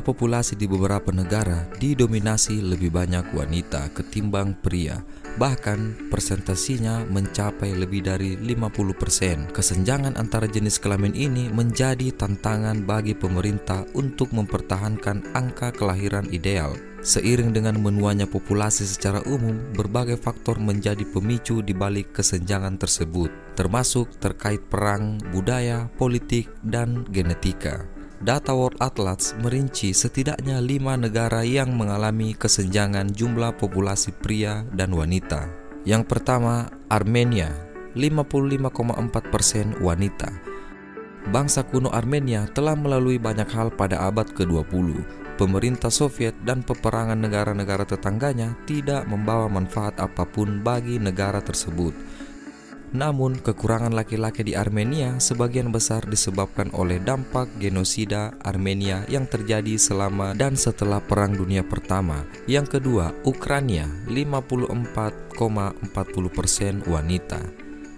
populasi di beberapa negara didominasi lebih banyak wanita ketimbang pria. Bahkan persentasinya mencapai lebih dari 50%. Kesenjangan antara jenis kelamin ini menjadi tantangan bagi pemerintah untuk mempertahankan angka kelahiran ideal. Seiring dengan menuanya populasi secara umum, berbagai faktor menjadi pemicu di balik kesenjangan tersebut, termasuk terkait perang, budaya, politik, dan genetika. Data World Atlas merinci setidaknya 5 negara yang mengalami kesenjangan jumlah populasi pria dan wanita. Yang pertama, Armenia, 55,4% wanita. Bangsa kuno Armenia telah melalui banyak hal pada abad ke-20. Pemerintah Soviet dan peperangan negara-negara tetangganya tidak membawa manfaat apapun bagi negara tersebut. Namun, kekurangan laki-laki di Armenia sebagian besar disebabkan oleh dampak genosida Armenia yang terjadi selama dan setelah Perang Dunia Pertama. Yang kedua, Ukraina, 54,40% wanita.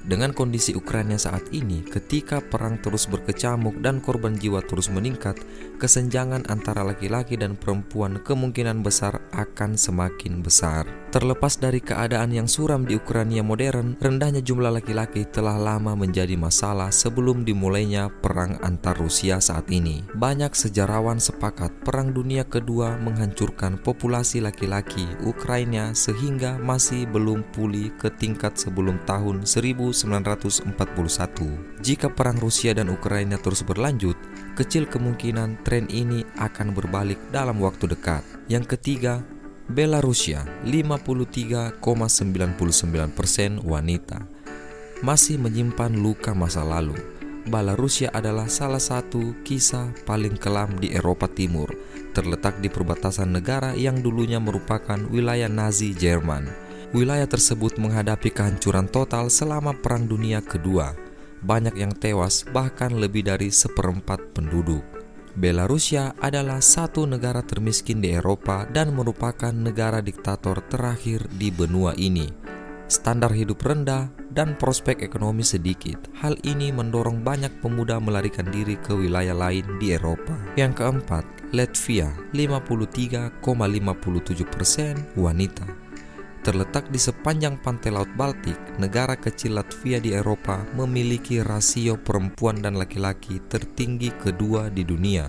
Dengan kondisi Ukraina saat ini, ketika perang terus berkecamuk dan korban jiwa terus meningkat, kesenjangan antara laki-laki dan perempuan kemungkinan besar akan semakin besar. Terlepas dari keadaan yang suram di Ukraina modern, rendahnya jumlah laki-laki telah lama menjadi masalah sebelum dimulainya perang antar Rusia saat ini. Banyak sejarawan sepakat Perang Dunia Kedua menghancurkan populasi laki-laki Ukraina sehingga masih belum pulih ke tingkat sebelum tahun 1941. Jika perang Rusia dan Ukraina terus berlanjut, kecil kemungkinan tren ini akan berbalik dalam waktu dekat. Yang ketiga, Belarusia, 53,99% wanita. Masih menyimpan luka masa lalu. Belarusia adalah salah satu kisah paling kelam di Eropa Timur, terletak di perbatasan negara yang dulunya merupakan wilayah Nazi Jerman. Wilayah tersebut menghadapi kehancuran total selama Perang Dunia Kedua. Banyak yang tewas, bahkan lebih dari 1/4 penduduk. Belarusia adalah satu negara termiskin di Eropa dan merupakan negara diktator terakhir di benua ini. Standar hidup rendah dan prospek ekonomi sedikit. Hal ini mendorong banyak pemuda melarikan diri ke wilayah lain di Eropa. Yang keempat, Latvia, 53,57% wanita. Terletak di sepanjang pantai Laut Baltik, negara kecil Latvia di Eropa memiliki rasio perempuan dan laki-laki tertinggi kedua di dunia.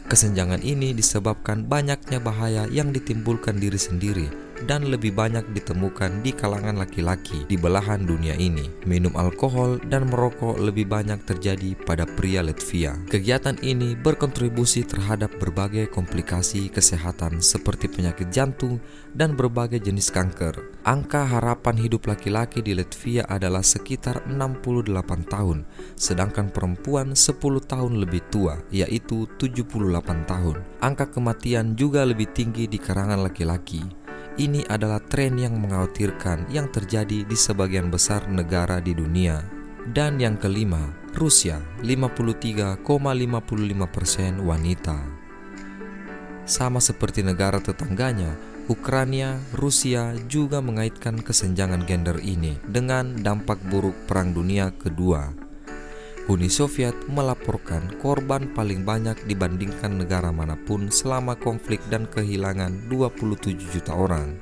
Kesenjangan ini disebabkan banyaknya bahaya yang ditimbulkan diri sendiri dan lebih banyak ditemukan di kalangan laki-laki di belahan dunia ini. Minum alkohol dan merokok lebih banyak terjadi pada pria Latvia. Kegiatan ini berkontribusi terhadap berbagai komplikasi kesehatan seperti penyakit jantung dan berbagai jenis kanker. Angka harapan hidup laki-laki di Latvia adalah sekitar 68 tahun, sedangkan perempuan 10 tahun lebih tua, yaitu 78 tahun. Angka kematian juga lebih tinggi di kalangan laki-laki. Ini adalah tren yang mengkhawatirkan yang terjadi di sebagian besar negara di dunia. Dan yang kelima, Rusia, 53,55% wanita. Sama seperti negara tetangganya, Ukraina, Rusia juga mengaitkan kesenjangan gender ini dengan dampak buruk Perang Dunia Kedua. Uni Soviet melaporkan korban paling banyak dibandingkan negara manapun selama konflik dan kehilangan 27 juta orang.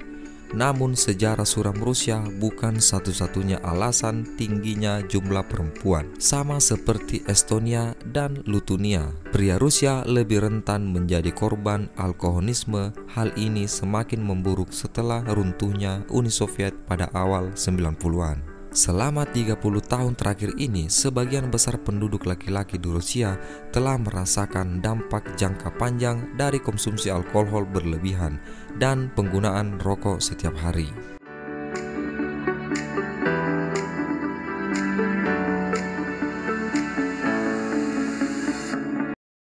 Namun sejarah suram Rusia bukan satu-satunya alasan tingginya jumlah perempuan. Sama seperti Estonia dan Lituania, pria Rusia lebih rentan menjadi korban alkoholisme. Hal ini semakin memburuk setelah runtuhnya Uni Soviet pada awal 90-an. Selama 30 tahun terakhir ini, sebagian besar penduduk laki-laki di Rusia telah merasakan dampak jangka panjang dari konsumsi alkohol berlebihan dan penggunaan rokok setiap hari.